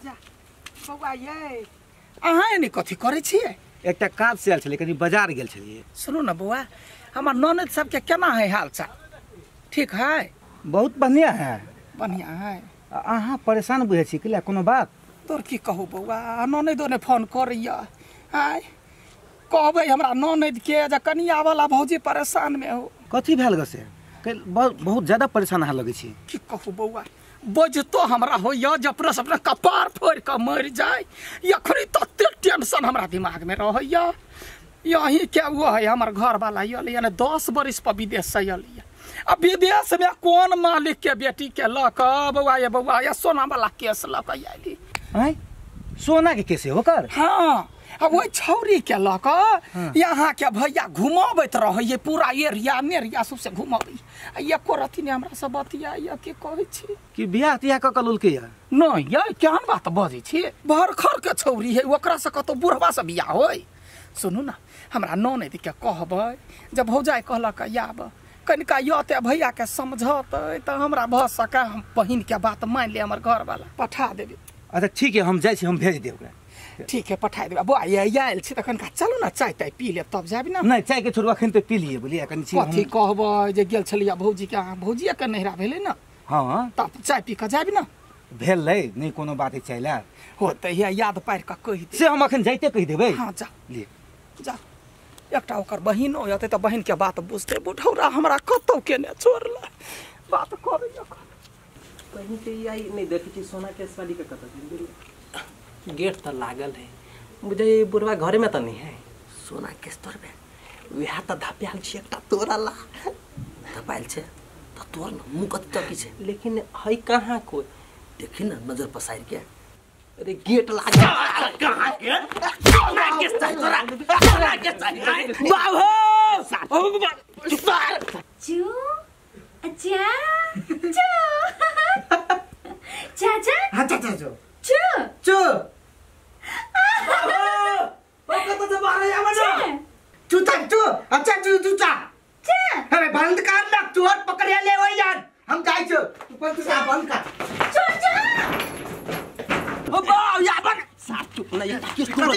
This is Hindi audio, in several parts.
जा बौआ ये अहाँ एने कथी करे छिए? एकटा काज से आयल छलै, कनी बाजार गेल छलिए। सुनू ना बौआ, हमार ननद सबके केना है हाल चाल? ठीक है? बहुत बढ़िया है। बढ़िया है। अहाँ परेशान बुझै छी कि कोनो बात? तोर की कहू बौआ, ननदो ने फोन करैया। आय कहबै हमरा ननद के जे कनिया वाला भौजी परेशान में हो। कथी भेल ग से? बहुत ज्यादा परेशान अहाँ लगै छी। की कहू बौआ, बजतो हमरा होइया जे अपना अपना कपार फोड़ के मर जाए। अखनी तते टेंशन हमरा दिमाग में रहैया। यही के वो है हमर घर वाला यानी 10 बरिस पर विदेश से अलिया। अब विदेश में कौन मालिक के बेटी के लक बौआ ये सोना वाला केस लक आइली। आय सोना के केस होकर? हाँ, अब वो छौरी के लक यहाँ के भैया घुमाबैत रहिए पूरा एरिया मेरिया सबसे घुमाबै। एको रति ने हमरा सब बतिया के कहै छी कि बियाह तियाह क क लुलकै या? नहीं ये केहन बात बजै छी? भरखर के छौरी है, ओकरा से कतो बुढ़वा से बियाह होय? सुनू ना, हमरा ननद के कहबै जब भौजाई कहलक आब कनिका यते भैया के समझतै त हमरा भ सका हम बहिन के बात मान ले, हमर घर वाला पठा देबे। अच्छा ठीक है, हम जाइ छी, हम भेज देब ओकरा। ठीक है पठा देबे। बुआ ये आयल छी त कनिका चलू ना चाय ताय पी ले तब जाबी ना। नहीं चाय के छोड़ू, अखन तो पी लिए बोलिए कनि छी। कथी कहबै जे गेल छलिया भौजी के, भौजिया के नहिरा भेलै ना। हाँ तब चाय पी के जाबी ना। भेलै नहीं कोनो बात है, चाय ला होतै या याद पार के कहि दे से हम अखन जाइते कहि देबै। हाँ जा ले जा। एकटा ओकर बहिनो होते त बहिन के बात बुझते, बुढ़ौरा हमरा कतौ के ने छोड़ला बात करे। कहीं से आई नहीं देखी थी सोना के वाली का कत गेट तो लागल है, मुझे ये बुढ़वा घरे में तो नहीं है। सोना के स्तर पे वह तो धप्याल छी एकटा तोराला धपाल छे तो तोर न मुंह कत तकी छे, लेकिन हई कहां कोई देखी ना नजर पसार के। अरे गेट लागल कहां के सोना के स्तर तोरा सोना के स्तर बाबू चू अच्छा चू चाचा हाँ चाचा जो चू चो बाबू तो बाहर आ मनो चूता चू अच्छा चूता अरे बंद कर ना, चोर पकड़ ले ओ यार, हम जाई छो बंद कर बंद कर ओ बा यार बन साफ चुप ना ये किस तू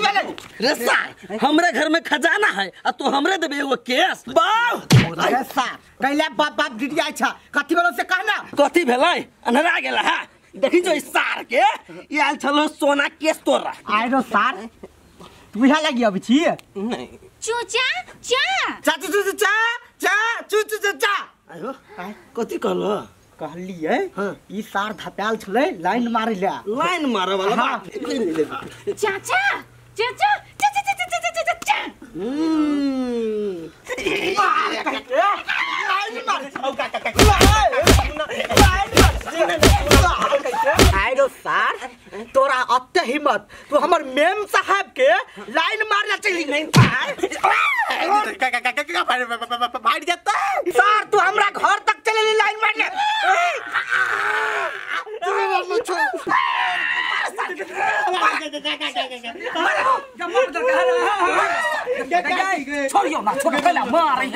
रे सार हमरे घर में खजाना है आ तू हमरे देबे एगो केस बाऊ अरे सार कैला बाप बाप डिडिया छ कथि बोलो से कहना कथि भेलै अनहरा गेला है। देखि जो सार के ये आल छलो सोना केस तोरा आइरो सार बुझा लगी अब छी नहीं चूचा चा चा चू चू चा चा चू चू चा आयो कथि कहलो कहलिए ई सार धप्याल छले लाइन मारे ले लाइन मारे वाला चाचा चाचा चाचा आइरो सार तोरा अत्ते हिम्मत, तू हमर मेम साहब के लाइन मारना चाहिए नहीं भाग जाता सार, तू हमरा घर तक चले लाइन मारने छोड़ियो ना, छोड़ कैला मारे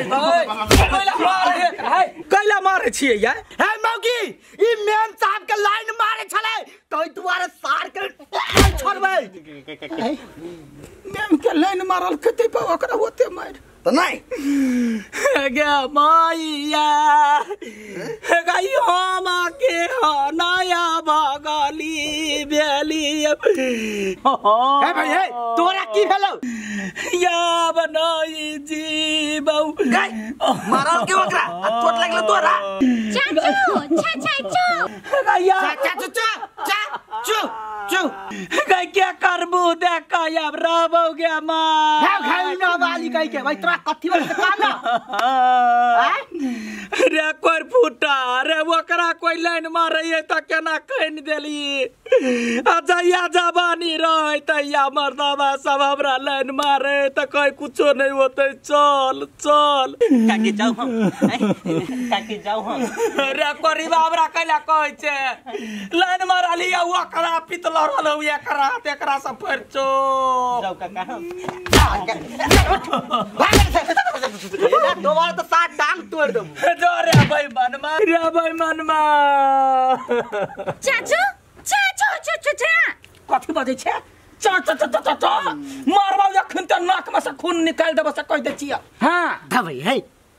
कैला मारे छिए या? हे मौगी ई मेम साहब के लाइन मारे छले तो तुम्हारे सार के छोड़बै। मेम के लाइन मारल कते पे ओकरा होते मार तो नहीं गे माइया गई हम के नया बगली बेली। हे भाई हे तोरा की भेलो या बनाई जी बहु मारल के ओकरा चोट लागलो तोरा चाचू चाचा चू गैया चा चा चा चू चू गई क्या करबू देख अब रहोगे मां खाई ना वाली कह के भाई तोरा कथि बोल से कहना रे कोई फूटा रे ओकरा कोई लाइन मारे त केना कहन देली। अजया जवानी रहे त या मर्दवा सब हमरा लाइन मारे त कोई कुछो नहीं होते। चल चल काकी जाऊ हम काकी जाऊ हम रे कोरी बाबरा कैला कहै छे लाइन मारली या ओकरा पितल रहल एकरा तेकरा सब पर चो जाऊ काका हम दोबारा तो साथ टांग तोड़ दूं जो रे भाई मनमा रे भाई मनमा चाचू चाचू चाचू चा कथी बजै छै चा चा चा चा चा मारबा जखन त नाक में से खून निकाल देबो से कह दै छियै हां धबै है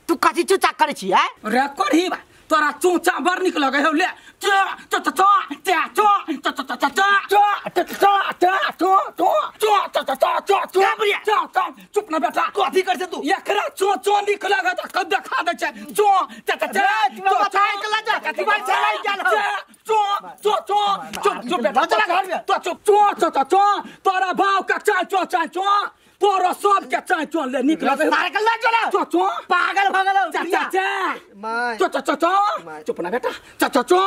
तू कथी चुचा करै छी है रे करही बा तोरा चोचा बड़ निक लगे हो ले चा चा चा चा चा चा चा चा चा चा चा चा चा चुप ना बेटा कथी कर तू एकरा चो चो निक लगे त कब देखा दे छै चो चा चा चा तू बताए कला जा कथी बात चलाई चल चो चो चो चुप चुप बेटा चला घर में तो चुप चो चा चा चा तोरा भाव का चा चो चा चो तोरा सब के चा चो ले निक लगे सारे कला चला चो चो पागल भगल चा चा चा माय चो चो चो चो चुप ना बेटा चा चा चो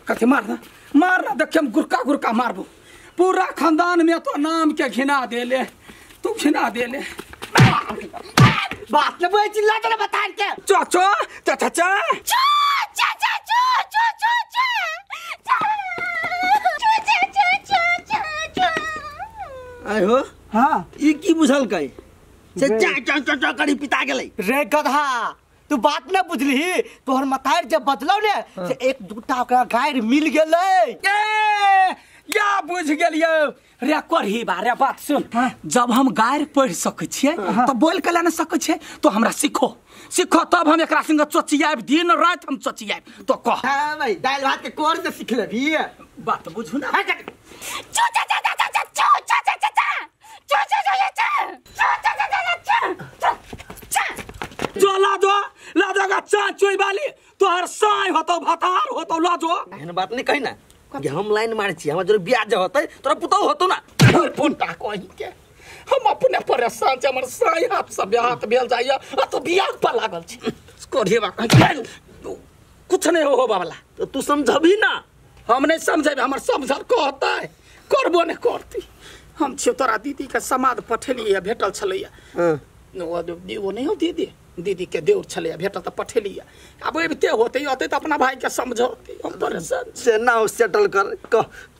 कथी मारना देखम गुरका गुरका मारबो पूरा खानदान में तो नाम के घिना देले तू घिना देले बात न बोल चिल्ला चला बता के चो चो चा चा चा चो चा चा चो चो चो चा चो चा चा चा चा चा आय हो हां ई की बुझल कै से चा चा चा चा करी पिता गेलै रे गधा तू बात न बुझली तोहर मतार जब बदलौ ने से एक दूटा ओकरा गायर मिल गेलै ए या बुझ गेलियो रे करही बारे बात सुन जब हम गायर पढ़ सकै छियै तो बोल के न सकै छियै तो हमरा सीखो तब हम एकरा संग चोचियाब दिन रात हम चोचियाब तो कह हां भाई दाल भात के कोर से सीख लेबी बात बुझू ना चो चा चा चा चा चो चा चा चा चा चो चा चा चा चो चा चा चा चा चा जो लाजो का चा चोई वाली तोहर साई होतो भतार होतो लाजो एहन बात नहीं कही ना कि हम लाइन मारे छी हम जरूर ब्याह होतै तोरा पुतो होतो ना फोनटा कहि के हम अपने परेशान छ हमर साई हाथ से ब्याह भेल जाइए आ तो ब्याह पर लागल छी कोढ़ेबा कुछ नहीं हो बाबला तो तू समझबी ना हम नहीं समझे हमर समझल कहता है करबो नहीं करती हम छी तोरा दीदी के समाद पठेलिए भेटल छलैया वो नहीं हो दीदी के देउर छले भेटल त पठेलिए अब एबते होते होते त अपना भाई के समझौते हम परेशान से ना सेटल कर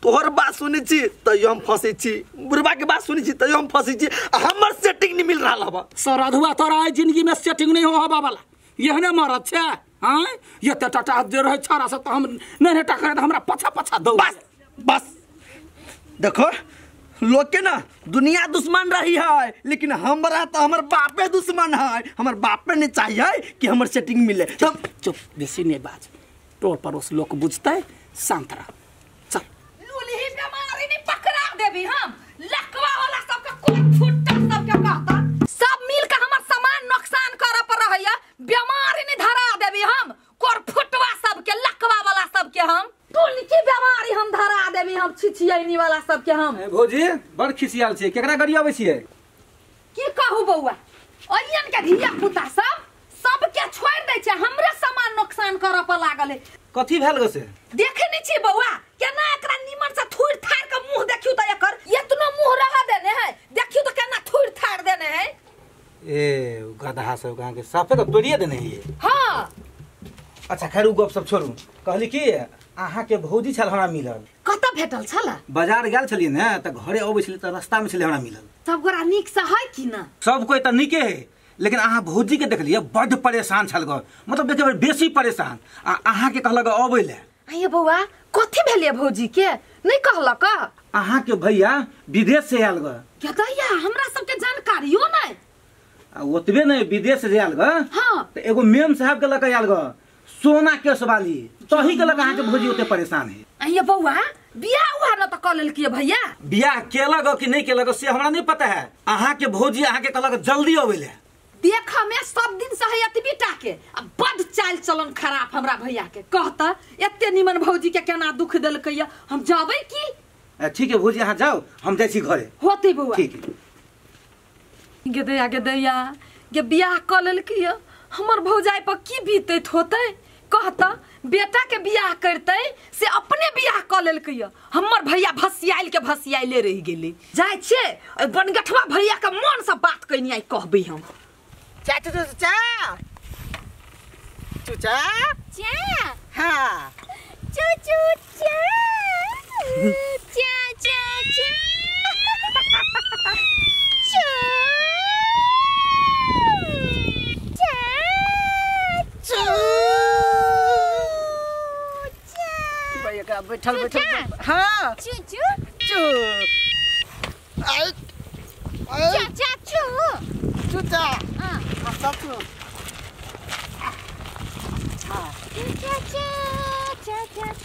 तोहर बात सुनी छी तइयो हम फंसी छी बुढ़बा के बात सुनी छी तइयो हम फंसी छी हमर सेटिंग नहीं मिल रहल हबा सराधुआ तोरा जिंदगी में सेटिंग नहीं हो हबा वाला यहने मरद छे हां ये त टाटा दे रहे छारा से त हम नहीं टाकर त हमरा पछा पछा दो बस देखो लोग के ना दुनिया दुश्मन रही है लेकिन हमरा तो हमर बापे दुश्मन है हमर बापे ने चाहिए कि हमर सेटिंग मिले चुप चुप बेसी नहीं बाज टोल पड़ोस लोग बुझते शांत रह चल लूली बीमारी नहीं पकड़ा देबी हम लकवा वाला सबके कोट फुट्टा सबके कहता सब मिल के हमर सामान नुकसान करे पर रहैया बीमारी नहीं धरा देबी हम कोर फुटवा सबके लकवा वाला सबके हम टोली की बीमारी हम धरा देबी हम छिछियनी वाला सबके हम भौजी बड़ खिसियाल छै केकरा गड़ी आबै छियै की कहू बौआ ओयन के धिया पुता सबके छोड़ दै छै हमरे सामान नुकसान करे पर लागल है कथी भेल गसे देखे नहीं छी बौआ केना एकरा निमन से थुड़ थाड़ के मुंह देखियो त एकर इतना मुंह रहा देने है देखियो त केना थुड़ थाड़ देने है ए गधा सब कहां के साफे तो तोड़िए देने है हां अच्छा खैर उ गप सब छोड़ू कहली की अहाँ के भौजी छल हमरा मिलल कत भेटल छला बाजार गेल छलिए ने त घरे आबै छलिए त रास्ता में छले हमरा मिलल सब गोरा निक से है कि ना सब कोई त निके है लेकिन अहाँ भौजी के देखलिए बड़ परेशान छल ग मतलब देखे बेसी परेशान आ अहाँ के कहलक आबै ले आइए बौआ कथि भेलिए भौजी के नहीं कहलक अहाँ के भैया विदेश से आयल ग क्या दैया हमरा सबके जानकारियो नहीं ओतबे नहीं विदेश से आयल ग हां त एगो मेम साहब के लक आयल ग सोना केस वाली तही के लगा के भौजी ओते परेशान है आइए बौआ बियाह हुआ न त कॉलेज के भैया बियाह केलक कि नहीं केलक से हमरा नहीं पता है अहाँ के भौजी अहाँ के कहलक जल्दी आवे ले देखा में सब दिन सहयत बेटा के अब बड़ चाल चलन खराब हमरा भैया के कहता एते निमन भौजी के केना दुख देलकैया हम जाबै की ठीक है भौजी अहाँ जाओ हम जाइ छी घरे होते बौआ ठीक है गे दैया गे बियाह क लेलकैया हमर भौजाई पर की बीतैत होते कहता बेटा के बियाह करते से अपने बियाह क लेलकैया हमर भैया भसियाइले रह गेले जाय छे बनगठवा भैया के मन से बात कइनी आई कहबे हम चाचा चूचा चा हाँ चू चू चा चा चा चा बैठल हाँ चू चू चाचू आई चाचू चूचा हां चाचू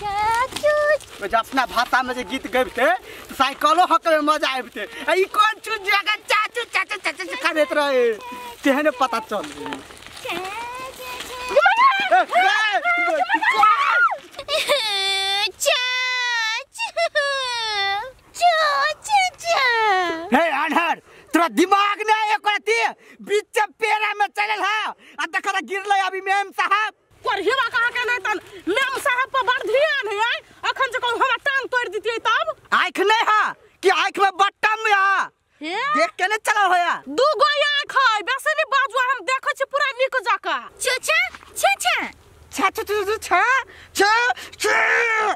चाचू अपना भाषा में जे गीत गबते तो साइकिलो हक में मजा आबते ई कौन चूज जगह चाचू चाचू चाचू करत रहे तेहने पता चल हे अनहर तोरा दिमाग ने एक रती बीच पेरा में चलल है आ देखा गिरले अभी मेम साहब पढ़ेवा कहा के नहीं तन मेम साहब पर बड़ ध्यान है अखन जे कहू हमरा टांग तोड़ दितिए तब आंख नहीं है कि आंख में बट्टम है देख के नहीं चला होया दू गो आंख है वैसे नहीं बाजू हम देखै छी पूरा निक जाका चाचा चाचा छा छा छा छा छा